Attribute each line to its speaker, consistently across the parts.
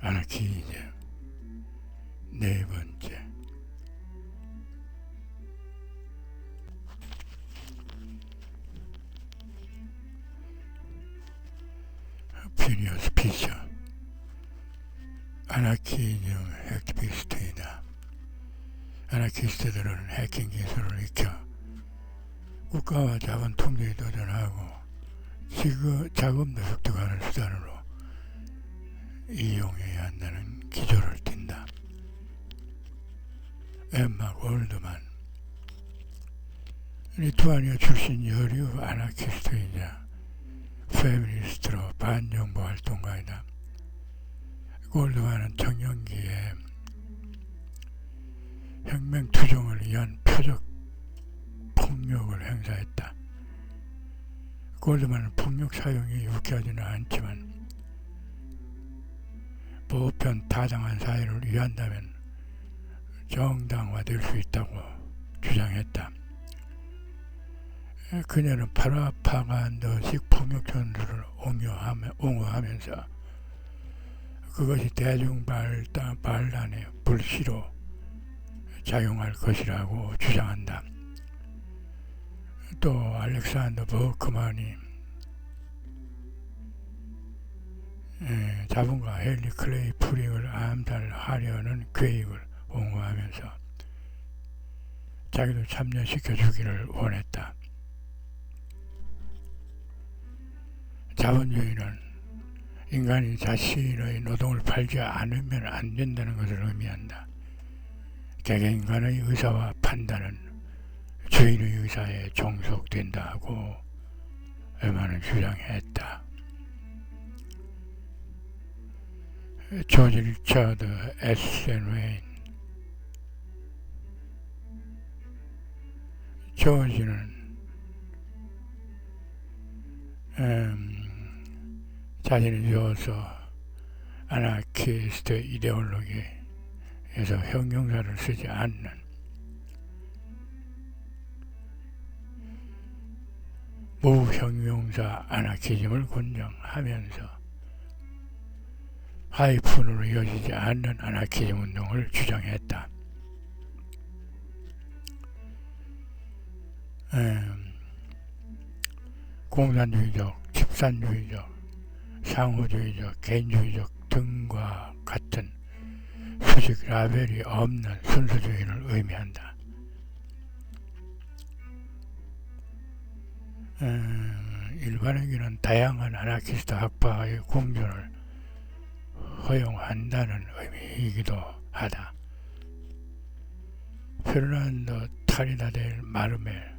Speaker 1: 아나키이즘. 네 번째, 퓨리어스 피처. 아나키이즘 액티비스트이다. 아나키스트들은 해킹 기술을 익혀 국가와 자본 통제에 도전하고 자금도 획득하는 수단으로 이용해야 한다는 기조를 띈다. 엠마 골드만, 리투아니아 출신 여류 아나키스트이자 페미니스트로 반정부 활동가이다. 골드만은 청년기에 혁명 투쟁을 위한 표적 폭력을 행사했다. 골드만은 폭력 사용이 유쾌하지는 않지만 보편 타당한 사회를 위한다면 정당화될 수 있다고 주장했다. 그녀는 파라파간더식 폭력 전술을 옹호하면서 그것이 대중 반란의 불씨로 작용할 것이라고 주장한다. 또 알렉산더 버크만이 자본가 헨리 클레이 프링을 암살하려는 계획을 옹호하면서 자기도 참여시켜주기를 원했다. 자본주의는 인간이 자신의 노동을 팔지 않으면 안 된다는 것을 의미한다. 개개인간의 의사와 판단은 주인의 의사에 종속된다고 에마는 주장했다. 조지 리처드 에센 웨인. 조지는 자신이 비로소 아나키스트 이데올로기에서 형용사를 쓰지 않는 무형용사 아나키즘을 권장하면서 하이픈으로 이어지지 않는 아나키즘 운동을 주장했다. 공산주의적, 집산주의적, 상호주의적, 개인주의적 등과 같은 수직 라벨이 없는 순수주의를 의미한다. 일반에게는 다양한 아나키스트 학파의 공존을 허용한다는 의미이기도 하다. 페르난도 타리다 델 마르멜,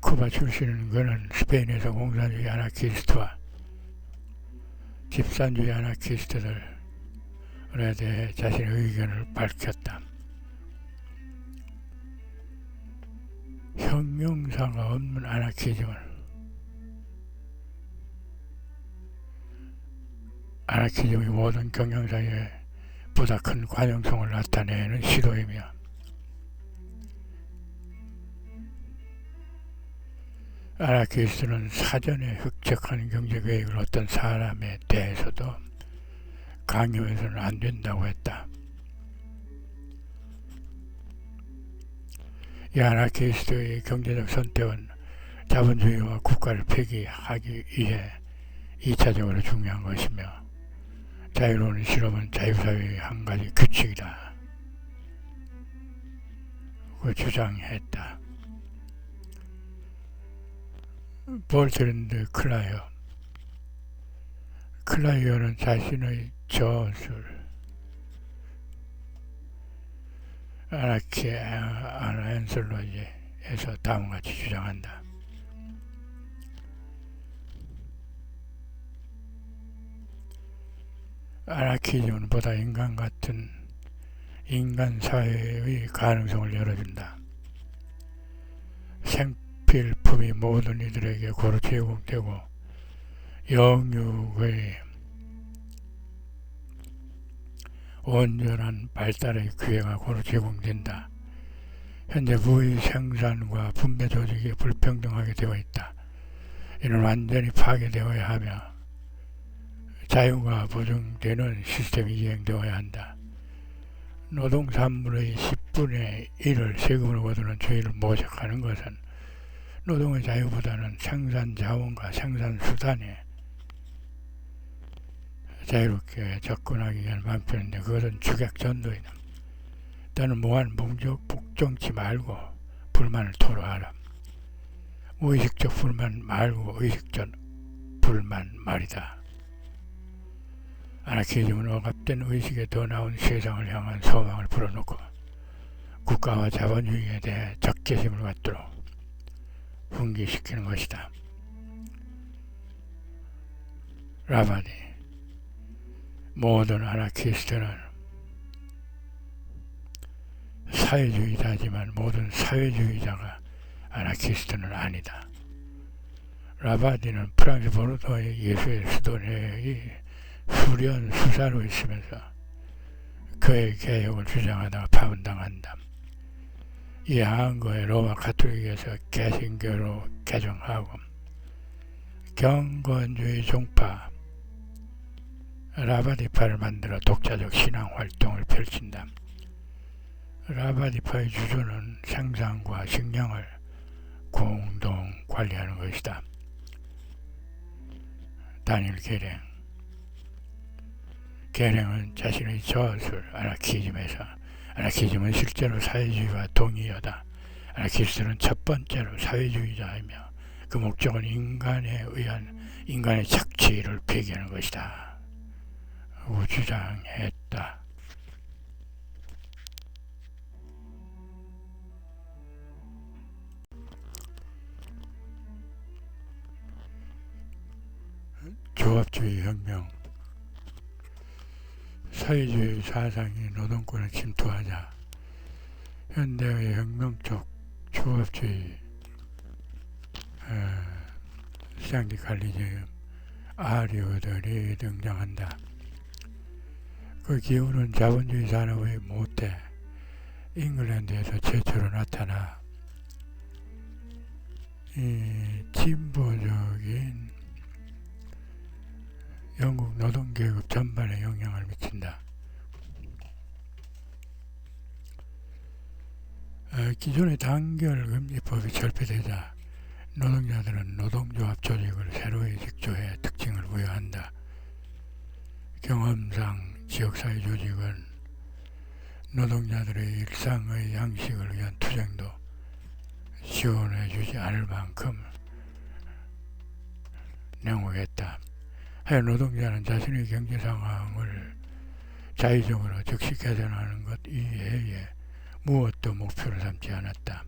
Speaker 1: 쿠바 출신은 그는 스페인에서 공산주의 아나키스트와 집산주의 아나키스트들에 대해 자신의 의견을 밝혔다. 형용사가 없는 아나키즘이 모든 경영사에 보다 큰 관용성을 나타내는 시도이며 아나키스트는 사전에 획책한 경제계획을 어떤 사람에 대해서도 강요해서는 안 된다고 했다. 이 아나키스트의 경제적 선택은 자본주의와 국가를 폐기하기 위해 2차적으로 중요한 것이며 자유로운 실험은 자유사회의 한 가지 규칙이다. 그 주장했다. 볼트랜드 클라이어는 자신의 저술 아나키 안솔로지에서 다음과 같이 주장한다. 아나키즘은 보다 인간 같은 인간 사회의 가능성을 열어준다. 생필품이 모든 이들에게 고루 제공되고 영육의 온전한 발달의 기회가 고루 제공된다. 현재 부의 생산과 분배 조직이 불평등하게 되어 있다. 이는 완전히 파괴되어야 하며 자유가 보증되는 시스템이 이행되어야 한다. 노동산물의 10분의 1을 세금으로 거두는 주의를 모색하는 것은 노동의 자유보다는 생산자원과 생산수단에 자유롭게 접근하기 위한 방편인데 그것은 주객전도이다. 너는 무한 복종치 말고 불만을 토로하라. 무의식적 불만 말고 의식적 불만 말이다. 아나키즘은 억압된 의식에 더 나은 세상을 향한 소망을 불어넣고 국가와 자본주의에 대해 적개심을 갖도록 분기시키는 것이다. 라바디 모든 아나키스트는 사회주의자지만 모든 사회주의자가 아나키스트는 아니다. 라바디는 프랑스 보르도의 예수의 수도내의 수련 수사로 있으면서 그의 개혁을 주장하다가 파문당한다. 이 한거에 로마 가톨릭에서 개신교로 개종하고 경건주의 종파 라바디파를 만들어 독자적 신앙 활동을 펼친다. 라바디파의 주조는 생산과 식량을 공동 관리하는 것이다. 다니엘 게랭은 자신의 저술 아나키즘은 실제로 사회주의와 동의어다. 아나키스트는 첫 번째로 사회주의자이며 그 목적은 인간에 의한 인간의 착취를 폐기하는 것이다. 주장했다. 조합주의 혁명 사회주의 사상이 노동권을 침투하자 현대의 혁명적 조합주의 샹디칼리즘 아리오들이 등장한다. 그 기운은 자본주의 산업의 모태 잉글랜드에서 최초로 나타나 이 진보적인 영국 노동계급 전반에 영향을 미친다. 기존의 단결금지법이 철폐되자 노동자들은 노동조합 조직을 새로이 직조해 특징을 부여한다. 경험상 지역사회 조직은 노동자들의 일상의 양식을 위한 투쟁도 지원해주지 않을 만큼 냉혹했다. 하여 노동자는 자신의 경제상황을 자의적으로 즉시 개선하는 것 이외에 무엇도 목표를 삼지 않았다.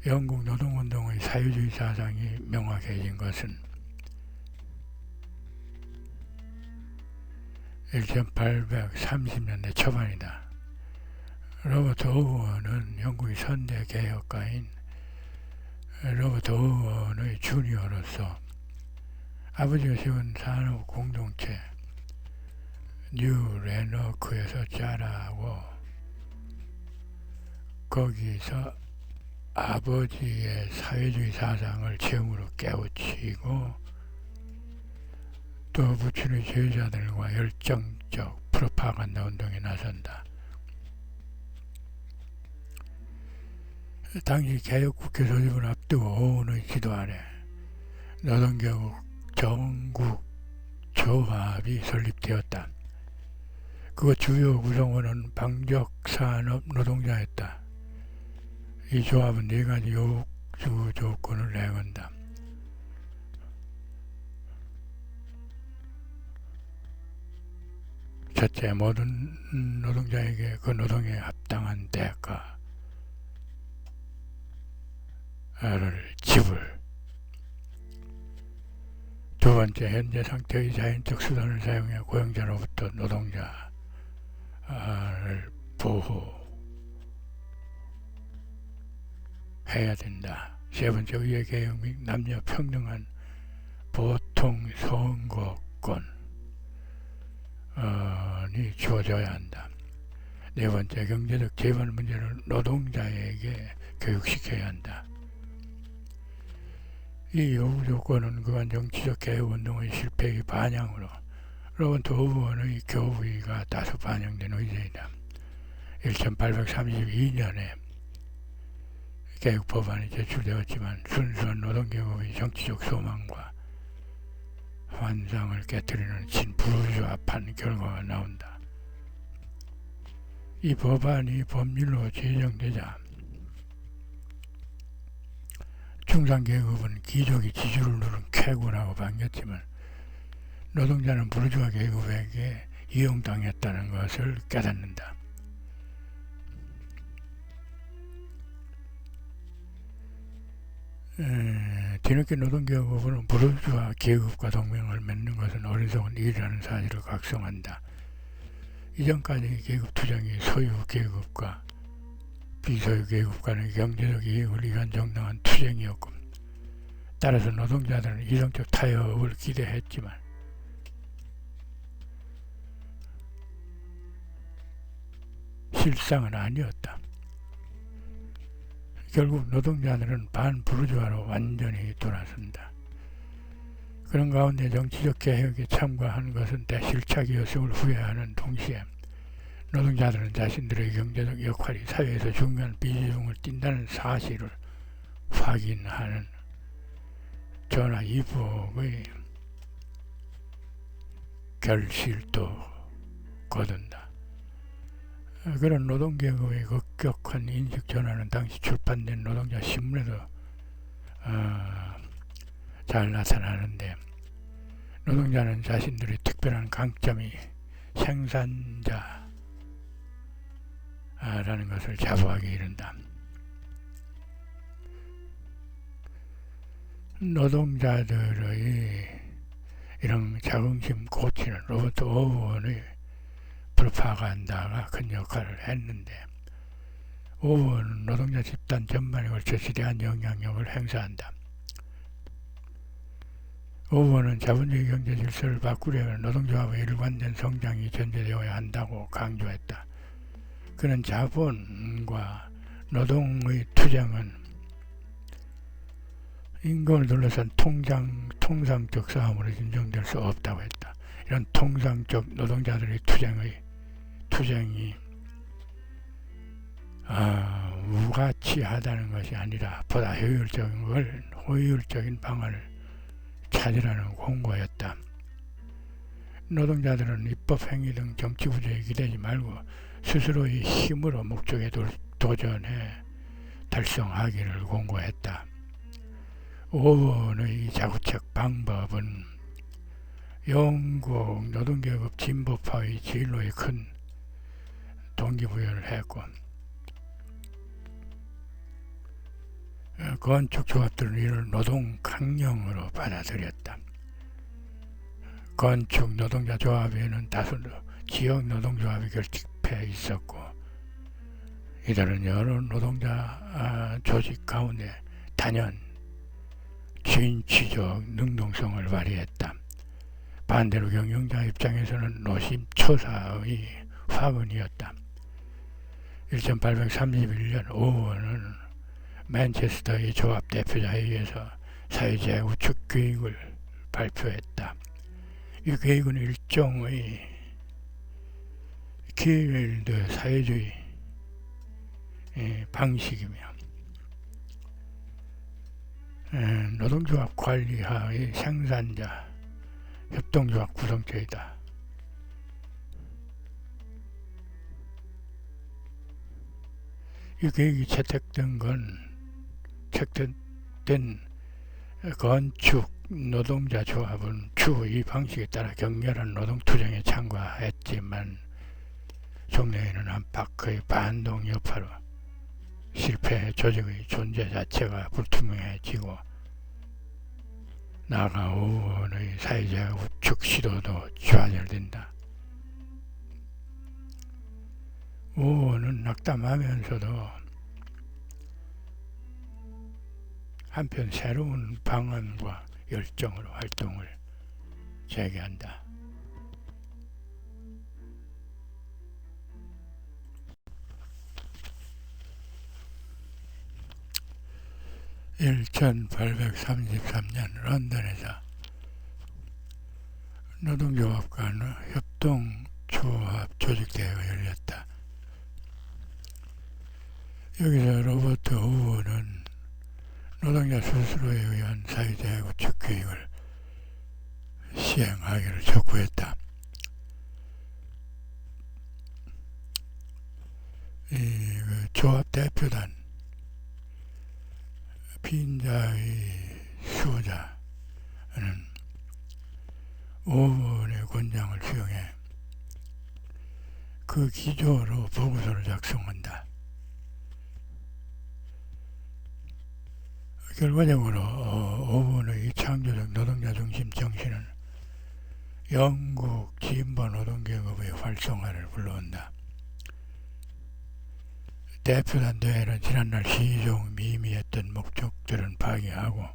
Speaker 1: 영국 노동운동의 사회주의 사상이 명확해진 것은 1830년대 초반이다. 로버트 오원은 영국의 선대 개혁가인 로버트 오원의 주니어로서 아버지가 세운 산업 공동체 뉴 레너크에서 자라고 거기서 아버지의 사회주의 사상을 처음으로 깨우치고 또 부친의 제자들과 열정적 프로파간다 운동에 나선다. 당시 개혁국회 소집을 앞두고 오원의 지도 아래 노동개혁 전국 조합이 설립되었다. 그 주요 구성원은 방적산업 노동자였다. 이 조합은 4가지 요구 조건을 내건다. 첫째, 모든 노동자에게 그 노동에 합당한 대가를 지불. 두 번째, 현재 상태의 자연적 수단을 사용해 고용자로부터 노동자를 보호해야 된다. 세 번째, 의회 개혁 및 남녀 평등한 보통 선거권 이 주어져야 한다. 네 번째, 경제적 재반 문제를 노동자에게 교육시켜야 한다. 이 요구 조건은 그간 정치적 개혁운동의 실패의 반영으로 로버트 오원의 교부의가 다수 반영된 의제이다. 1832년에 개혁 법안이 제출되었지만 순수한 노동계급의 정치적 소망과 환상을 깨뜨리는 친부르주아판 결과가 나온다. 이 법안이 법률로 제정되자 중산계급은 귀족이 지주를 누른 쾌군하고 반겼지만 노동자는 부르주아 계급에게 이용당했다는 것을 깨닫는다. 뒤늦게 노동계급은 부르주아 계급과 동맹을 맺는 것은 어리석은 일이라는 사실을 각성한다. 이전까지 계급 투쟁이 소유 계급과 비소유 계급 간의 경제적 이익을 위한 정당한 투쟁이었고, 따라서 노동자들은 이성적 타협을 기대했지만 실상은 아니었다. 결국 노동자들은 반부르주아로 완전히 돌아선다. 그런 가운데 정치적 개혁에 참가한 것은 대실착이었음을 후회하는 동시에 노동자들은 자신들의 경제적 역할이 사회에서 중요한 비중을 띈다는 사실을 확인하는 전화위복의 결실도 거둔다. 그런 노동계급의 급격한 인식 전환은 당시 출판된 노동자 신문에도 잘 나타나는데, 노동자는 자신들의 특별한 강점이 생산자라는 것을 자부하게 이른다. 노동자들의 이런 자긍심 고치는 로버트 오원의 프로파간다가 큰 역할을 했는데, 오원은 노동자 집단 전반에 걸쳐 지대한 영향력을 행사한다. 오원은 자본주의 경제 질서를 바꾸려면 노동조합의 일관된 성장이 전제되어야 한다고 강조했다. 그는 자본과 노동의 투쟁은 임금을 둘러싼 통상적 싸움으로 인정될 수 없다고 했다. 이런 통상적 노동자들의 투쟁이 무가치하다는 것이 아니라 보다 효율적인 방안을 찾으라는 공고였다. 노동자들은 입법행위 등 정치 구조에 기대지 말고 스스로의 힘으로 목적에 도전해 달성하기를 공고했다. 오원의 자구책 방법은 영국 노동계급 진보파의 진로에 큰 동기부여를 했고, 건축조합들은 이를 노동 강령으로 받아들였다. 건축 노동자 조합에는 다수 지역 노동조합이 결집해 있었고, 이들은 여러 노동자 조직 가운데 단연 진취적 능동성을 발휘했다. 반대로 경영자 입장에서는 노심초사의 화근이었다. 1831년 오원은 맨체스터의 조합 대표자회의에서 사회재해 우측 계획을 발표했다. 이 계획은 일종의 길드 사회주의 방식이며 노동조합 관리하의 생산자 협동조합 구성체이다. 이 계획이 채택된 건축 노동자 조합은 추후 이 방식에 따라 격렬한 노동투쟁에 참가했지만 종래에는 안팎의 반동 여파로 실패해 조직의 존재 자체가 불투명해지고, 나아가 오원의 사회재해 우측 시도도 좌절된다. 오원은 낙담하면서도 한편 새로운 방안과 열정으로 활동을 재개한다. 1833년 런던에서 노동조합 간 협동조합 조직대회가 열렸다. 여기서 로버트 오원은 노동자 스스로에 의한 사회주의 구축 계획을 시행하기를 촉구했다. 그 조합 대표단 빈자의 수호자는 오원의 권장을 수용해 그 기조로 보고서를 작성한다. 결과적으로 오원의 창조적 노동자 중심 정신은 영국 진보 노동계급의 활성화를 불러온다. 대표단 대회는 지난날 시종 미미했던 목적들은 파기하고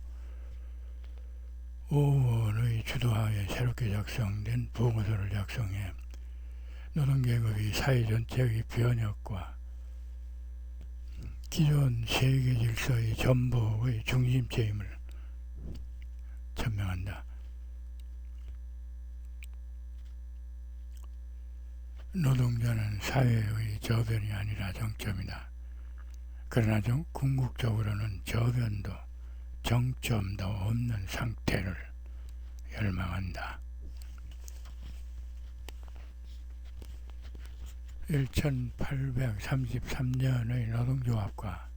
Speaker 1: 오원의 주도하에 새롭게 작성된 보고서를 작성해 노동계급이 사회 전체의 변혁과 기존 세계 질서의 전복의 중심체임을 천명한다. 노동자는 사회의 저변이 아니라 정점이다. 그러나 궁극적으로는 저변도 정점도 없는 상태를 열망한다. 1833년의 노동조합과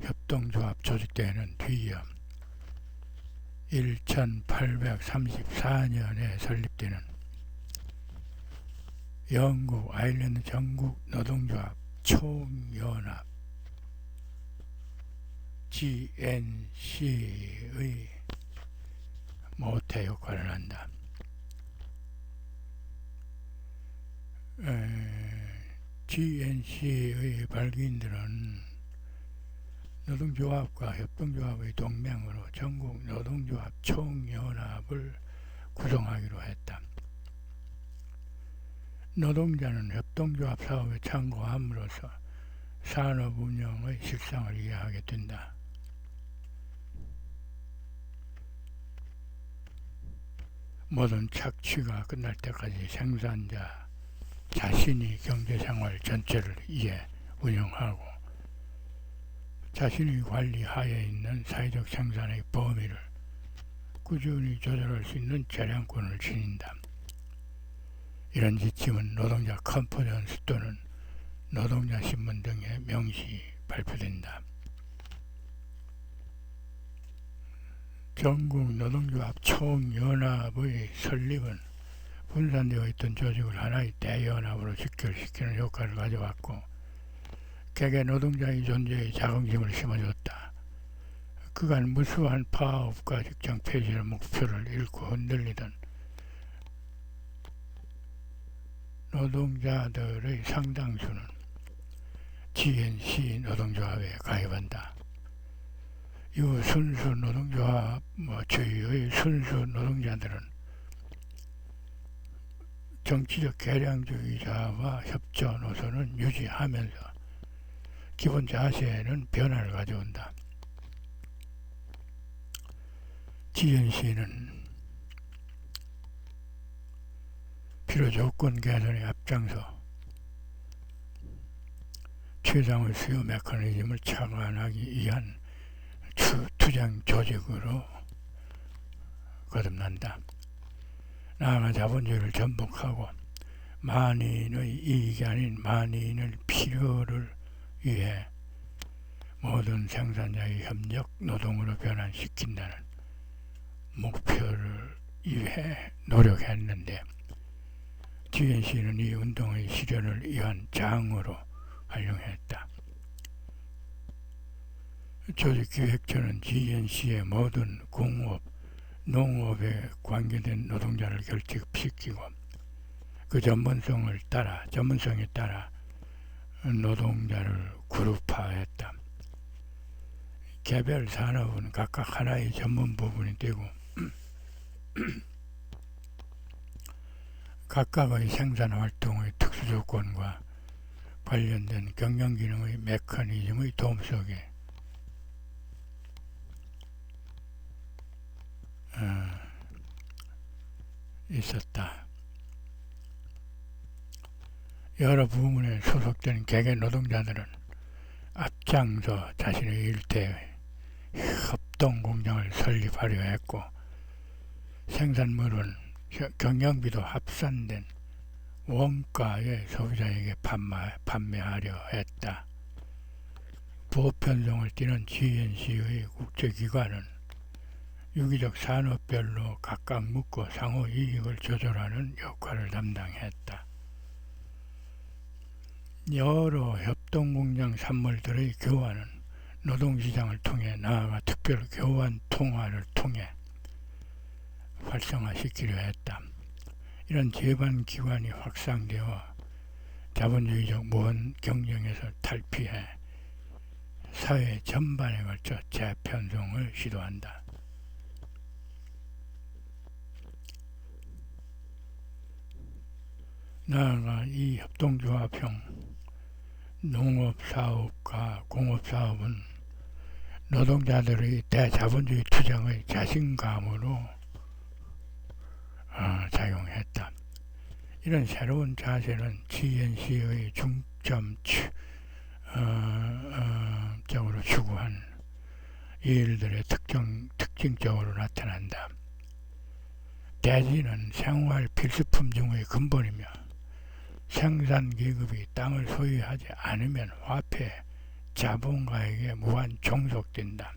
Speaker 1: 협동조합 조직대회는 뒤이어 1834년에 설립되는 영국 아일랜드 전국 노동조합 총연합 GNC의 모태 역할을 한다. GNC의 발기인들은 노동조합과 협동조합의 동맹으로 전국 노동조합 총연합을 구성하기로 했다. 노동자는 협동조합 사업에 참고함으로써 산업 운영의 실상을 이해하게 된다. 모든 착취가 끝날 때까지 생산자 자신이 경제생활 전체를 이해 운영하고 자신의 관리하에 있는 사회적 생산의 범위를 꾸준히 조절할 수 있는 재량권을 지닌다. 이런 지침은 노동자 컨퍼런스 또는 노동자 신문 등에 명시 발표된다. 전국 노동조합 총연합의 설립은 분산되어 있던 조직을 하나의 대연합으로 직결시키는 효과를 가져왔고 개개 노동자의 존재에 자긍심을 심어줬다. 그간 무수한 파업과 직장 폐지의 목표를 잃고 흔들리던 노동자들의 상당수는 GNC 노동조합에 가입한다. 이후 순수 노동조합 주위의 순수 노동자들은 정치적 개량주의자와 협조 노선을 유지하면서 기본 자세에는 변화를 가져온다. GNC는 필요 조건 개선에 앞장서 최상의 수요 메커니즘을 착안하기 위한 투쟁 조직으로 거듭난다. 나아가 자본주의를 전복하고 만인의 이익이 아닌 만인의 필요를 위해 모든 생산자의 협력 노동으로 변환시킨다는 목표를 위해 노력했는데 GNC는 이 운동의 실현을 위한 장으로 활용했다. 조직기획처는 GNC의 모든 공업, 농업에 관계된 노동자를 결집시키고 그 전문성에 따라 노동자를 그룹화했다. 개별 산업은 각각 하나의 전문 부분이 되고 각각의 생산활동의 특수조건과 관련된 경영기능의 메커니즘의 도움 속에 있었다. 여러 부문에 소속된 개개 노동자들은 앞장서 자신의 일대에 협동공장을 설립하려 했고 생산물은 경영비도 합산된 원가의 소비자에게 판매하려 했다. 보편성을 띠는 GNC의 국제기관은 유기적 산업별로 각각 묶어 상호 이익을 조절하는 역할을 담당했다. 여러 협동공장 산물들의 교환은 노동시장을 통해 나아가 특별 교환 통화를 통해 활성화시키려 했다. 이런 제반기관이 확산되어 자본주의적 무한 경쟁에서 탈피해 사회 전반에 걸쳐 재편성을 시도한다. 나아가 이 협동조합형 농업사업과 공업사업은 노동자들의 대자본주의 투쟁의 자신감으로 작용했다. 이런 새로운 자세는 GNC의 중점적으로 추구한 일들의 특징적으로 나타난다. 대지는 생활 필수품 중의 근본이며 생산기업이 땅을 소유하지 않으면 화폐 자본가에게 무한 종속된다.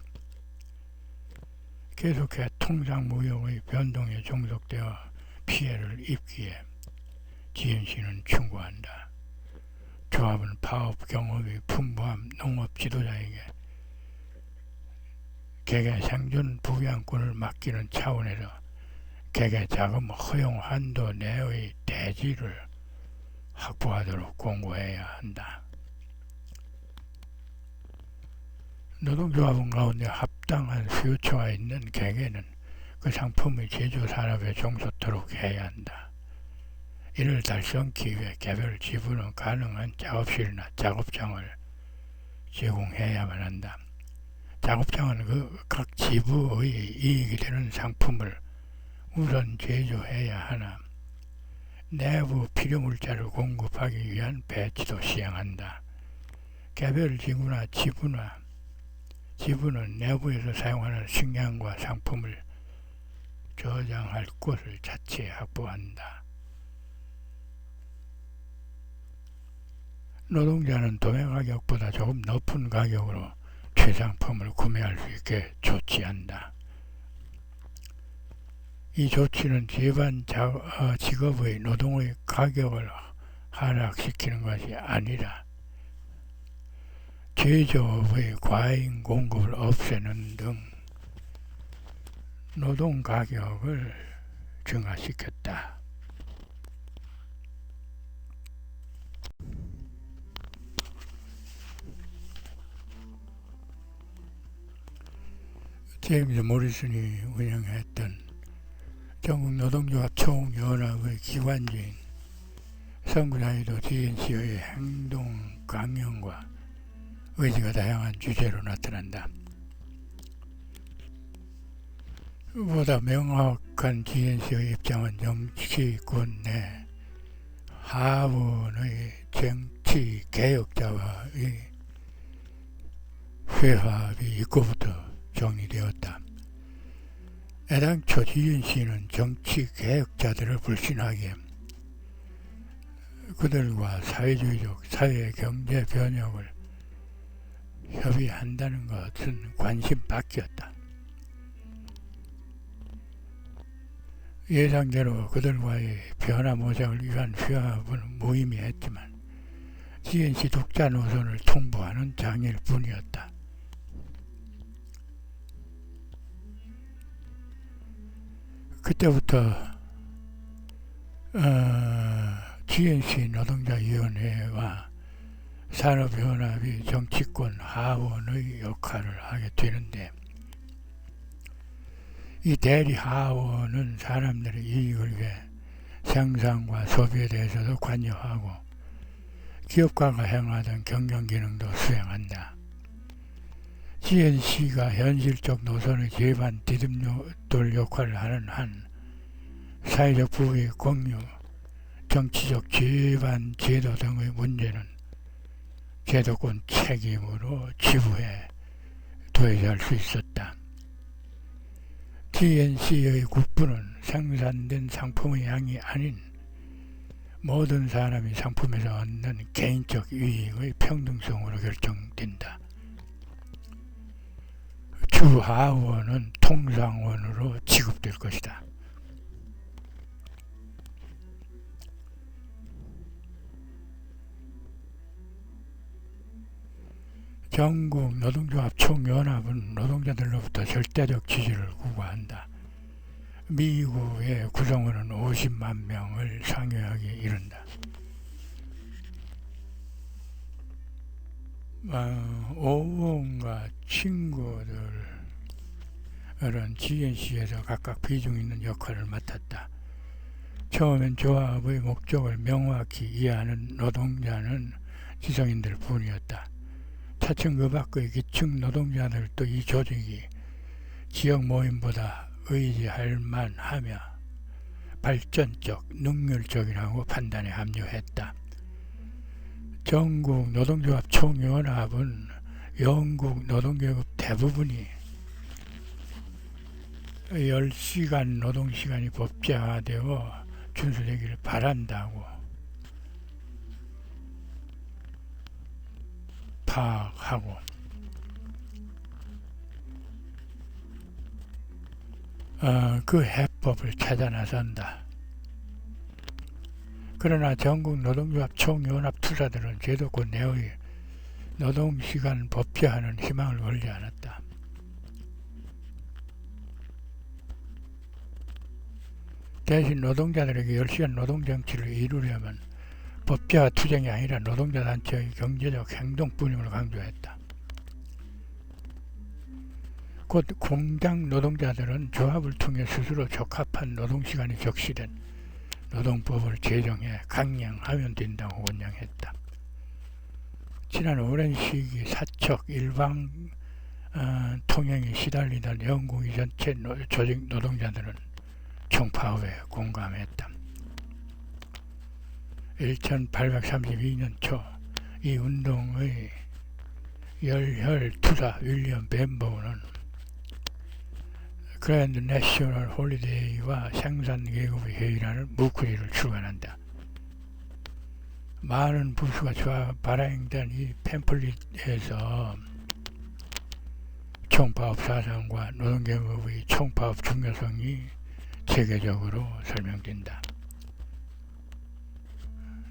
Speaker 1: 계속해 통상무역의 변동에 종속되어 피해를 입기에 GNC는 충고한다. 조합은 파업 경험이 풍부한 농업 지도자에게 개개 생존 부양권을 맡기는 차원에서 개개 자금 허용 한도 내의 대지를 확보하도록 공고해야 한다. 노동조합원 가운데 합당한 수요처가 있는 개개는 그 상품의 제조산업에 종속토록 해야 한다. 이를 달성하기 위해 개별 지부는 가능한 작업실이나 작업장을 제공해야만 한다. 작업장은 각 지부의 이익이 되는 상품을 우선 제조해야 하나 내부 필요물자를 공급하기 위한 배치도 시행한다. 개별 지구나 지부는 내부에서 사용하는 식량과 상품을 저장할 곳을 자체 확보한다. 노동자는 도매 가격보다 조금 높은 가격으로 최상품을 구매할 수 있게 조치한다. 이 조치는 제반 직업의 노동의 가격을 하락시키는 것이 아니라 제조업의 과잉 공급을 없애는 등 노동 가격을 증가시켰다. 제임스 모리슨이 운영했던 전국 노동조합 총연합의 기관지인 선구자에도 GNC의 행동 강령과 의지가 다양한 주제로 나타난다. 보다 명확한 GNC의 입장은 정치권 내 하원의 정치 개혁자와의 회합이 입고부터 정리되었다. 애당초 GNC는 정치 개혁자들을 불신하기에 그들과 사회주의적 사회 경제 변혁을 협의한다는 것은 관심 밖이었다. 예상대로 그들과의 변화 모색을 위한 회합은 무의미했지만 GNC 독자 노선을 통보하는 장일 뿐이었다. 그때부터 GNC 노동자위원회와 산업연합이 정치권 하원의 역할을 하게 되는데 이 대리 하원은 사람들의 이익을 위해 생산과 소비에 대해서도 관여하고 기업가가 행하던 경영기능도 수행한다. GNC가 현실적 노선의 제반 디딤돌 역할을 하는 한 사회적 부의 공유, 정치적 제반 제도 등의 문제는 제도권 책임으로 지부해 도외할 수 있었다. GNC의 국부는 생산된 상품의 양이 아닌 모든 사람이 상품에서 얻는 개인적 이익의 평등성으로 결정된다. 주하원은 통상원으로 지급될 것이다. 전국 노동조합 총연합은 노동자들로부터 절대적 지지를 구가한다. 미국의 구성원은 50만 명을 상회하기에 이른다. 오원과 친구들은 GNC에서 각각 비중 있는 역할을 맡았다. 처음엔 조합의 목적을 명확히 이해하는 노동자는 지성인들 뿐이었다. 차츰 그 밖의 기층 노동자들도 이 조직이 지역 모임보다 의지할 만하며 발전적, 능률적이라고 판단에 합류했다. 전국 노동조합 총연합은 영국 노동계급 대부분이 10시간 노동시간이 법제화되어 준수되기를 바란다고 파악하고 그 해법을 찾아 나선다. 그러나 전국 노동조합 총연합 투사들은 제도권 내의 노동시간 법제화는 희망을 걸지 않았다. 대신 노동자들에게 10시간 노동정치를 이루려면 법제화 투쟁이 아니라 노동자 단체의 경제적 행동뿐임을 강조했다. 곧 공장 노동자들은 조합을 통해 스스로 적합한 노동시간이 적시된 노동법을 제정해 강령하면 된다고 권장했다. 지난 오랜 시기 사척 일방 통행에 시달리던 영국의 전체 조직 노동자들은 총파업에 공감했다. 1832년 초 이 운동의 열혈투사 윌리엄 벤보우는 그랜드 내셔널 홀리데이와 생산계급의 회의라는 무크리를 출간한다. 많은 부수가 발행된 이 팸플릿에서 총파업 사상과 노동계급의 총파업 중요성이 체계적으로 설명된다.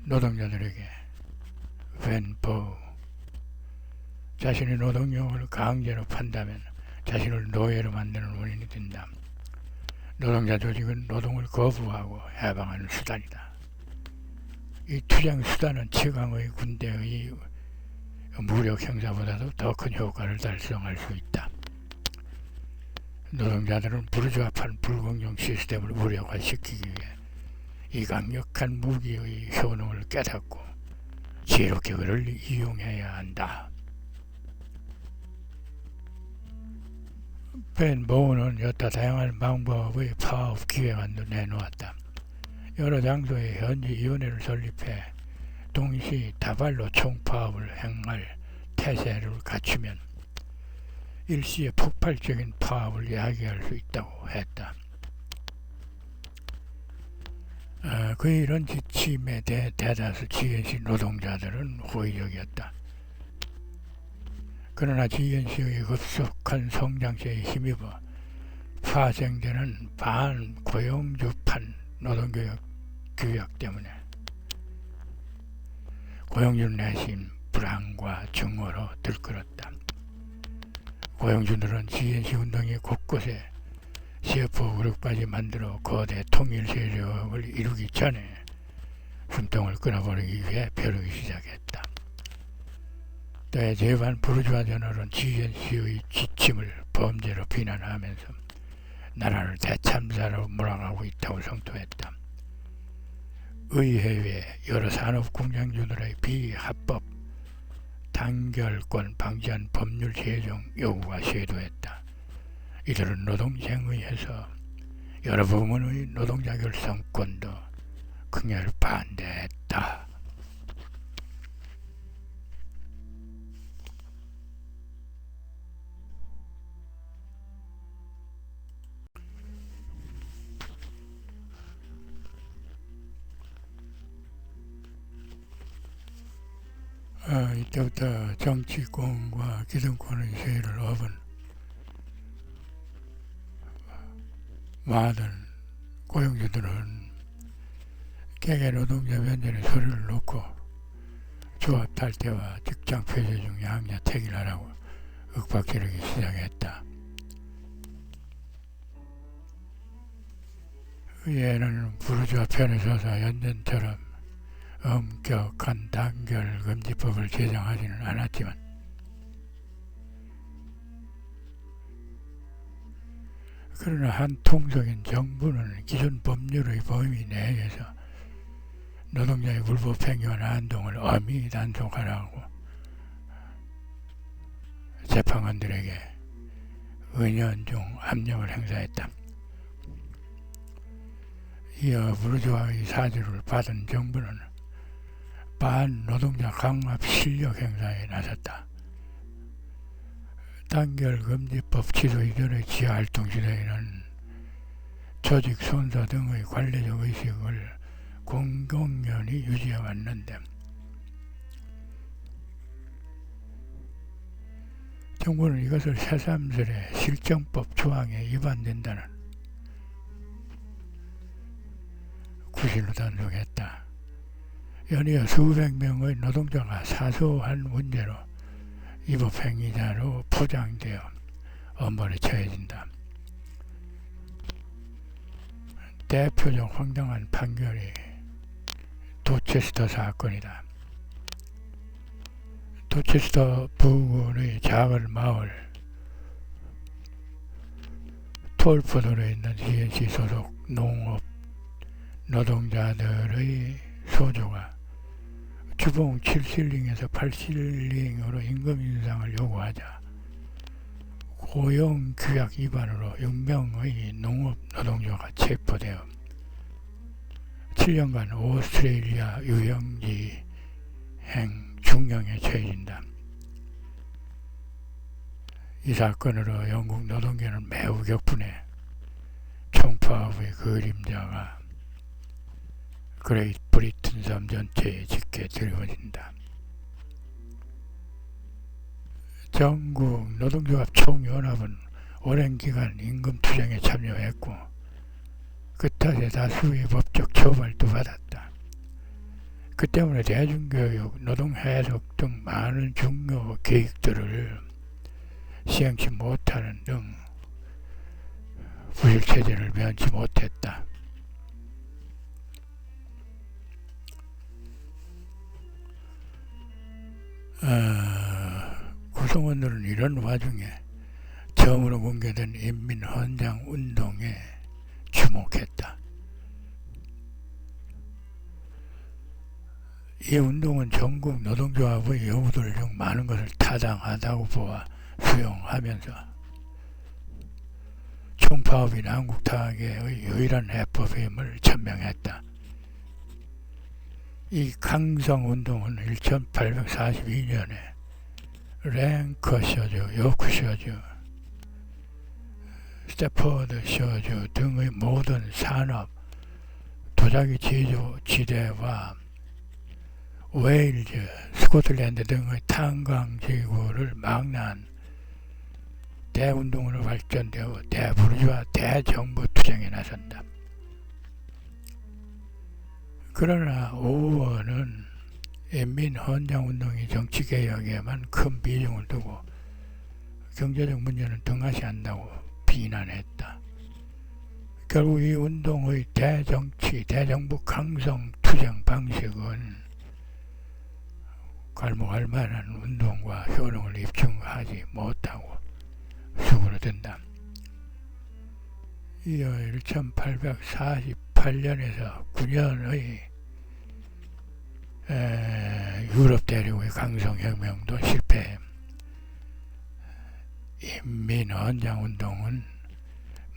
Speaker 1: 노동자들에게 벤보우 자신의 노동력을 강제로 판다면 자신을 노예로 만드는 원인이 된다. 노동자 조직은 노동을 거부하고 해방하는 수단이다. 이 투쟁 수단은 최강의 군대의 무력 행사보다도 더 큰 효과를 달성할 수 있다. 노동자들은 부르주아판 불공정 시스템을 무력화시키기 위해 이 강력한 무기의 효능을 깨닫고 지혜롭게 그를 이용해야 한다. 벤보우는 여타 다양한 방법의 파업 기획안도 내놓았다. 여러 장소에 현지위원회를 설립해 동시 다발로 총파업을 행할 태세를 갖추면 일시에 폭발적인 파업을 야기할 수 있다고 했다. 그의 이런 지침에 대해 대다수 GNC 노동자들은 호의적이었다. 그러나 GNC의 급속한 성장세에 힘입어 파생되는 반고용주판 노동교육 규약 때문에 고용주 내심 불안과 증오로 들끓었다. 고용주들은 GNC 운동이 곳곳에 CFO 그룹까지 만들어 거대 통일 세력을 이루기 전에 숨통을 끊어버리기 위해 벼르기 시작했다. 때에 제반 부르주아 저널은 GNC의 지침을 범죄로 비난하면서 나라를 대참사로 몰아가고 있다고 성토했다. 의회 외 여러 산업 공장주들의 비합법 단결권 방지한 법률 제정 요구가 쇄도했다. 이들은 노동쟁의에서 여러 부문의 노동자 결성권도 극렬 반대했다. 이때부터 정치권과 기득권의 세를 업은 많은 고용주들은 개개 노동자 면전에 소리를 놓고 조합 탈퇴와 직장 폐쇄 중 양자 택일하라고 윽박 지르기 시작했다. 이에는 부르주아 편에 서서 연전처럼 엄격한 단결금지법을 제정하지는 않았지만 그러나 한 통속인 정부는 기존 법률의 범위 내에서 노동자의 불법 행위와 난동을 엄히 단속하라고 재판관들에게 은연중 압력을 행사했다. 이어 부르주아의 사주를 받은 정부는 반노동자 강압 실력 행사에 나섰다. 단결금지법 취소 이전의 지하활동 시대에는 조직 순서 등의 관례적 의식을 공공연히 유지해 왔는데 정부는 이것을 새삼스레 실정법 조항에 위반된다는 구실로 단속했다. 연이어 수백 명의 노동자가 사소한 문제로 위법행위자로 포장되어 엄벌에 처해진다. 대표적 황당한 판결이 도체스터 사건이다. 도체스터 부근의 작은 마을 톨포도에 있는 CNC 소속 농업 노동자들의 소조가 주봉 7실링에서 8실링으로 임금 인상을 요구하자 고용규약 위반으로 6명의 농업 노동자가 체포되어 7년간 오스트레일리아 유영지행 중형에 처해진다. 이 사건으로 영국 노동계는 매우 격분해 총파업의 그림자가 그레이트 브리튼 섬 전체에 짙게 드리워진다. 전국 노동조합 총연합은 오랜 기간 임금 투쟁에 참여했고 그 탓에 다수의 법적 처벌도 받았다. 그 때문에 대중교육, 노동해석 등 많은 중요 계획들을 시행치 못하는 등 부실체제를 면치 못했다. 구성원들은 이런 와중에 처음으로 공개된 인민헌장운동에 주목했다. 이 운동은 전국 노동조합의 요구들 중 많은 것을 타당하다고 보아 수용하면서 총파업이 난국 타개의 유일한 해법임을 천명했다. 이 강성운동은 1842년에 랭커셔주, 요크셔주, 스태퍼드셔주 등의 모든 산업, 도자기 제조 지대와 웨일즈, 스코틀랜드 등의 탄광지구를 망라한 대운동으로 발전되어 대부르주아 대정부 투쟁에 나선다. 그러나 오원은 인민헌장운동이 정치개혁에만 큰 비중을 두고 경제적 문제는 등하시한다고 비난했다. 결국 이 운동의 대정치, 대정부 강성 투쟁 방식은 갈목할 만한 운동과 효능을 입증하지 못하고 수그러든다. 이어 1848년에서 9년의 유럽 대륙의 강성혁명도 실패. 인민언장운동은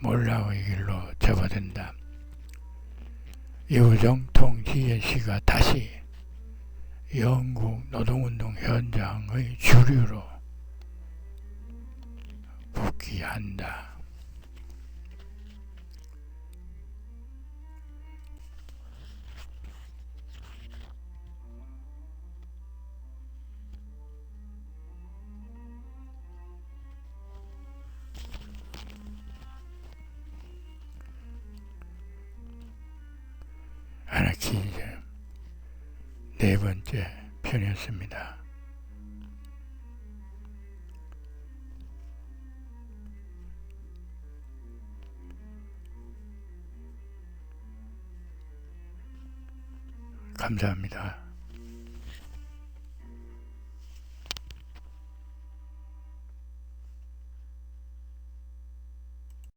Speaker 1: 몰락의 길로 접어든다. 이우정 통지혜 씨가 다시 영국 노동운동 현장의 주류로 복귀한다. 아나키즘 네 번째 편이었습니다. 감사합니다.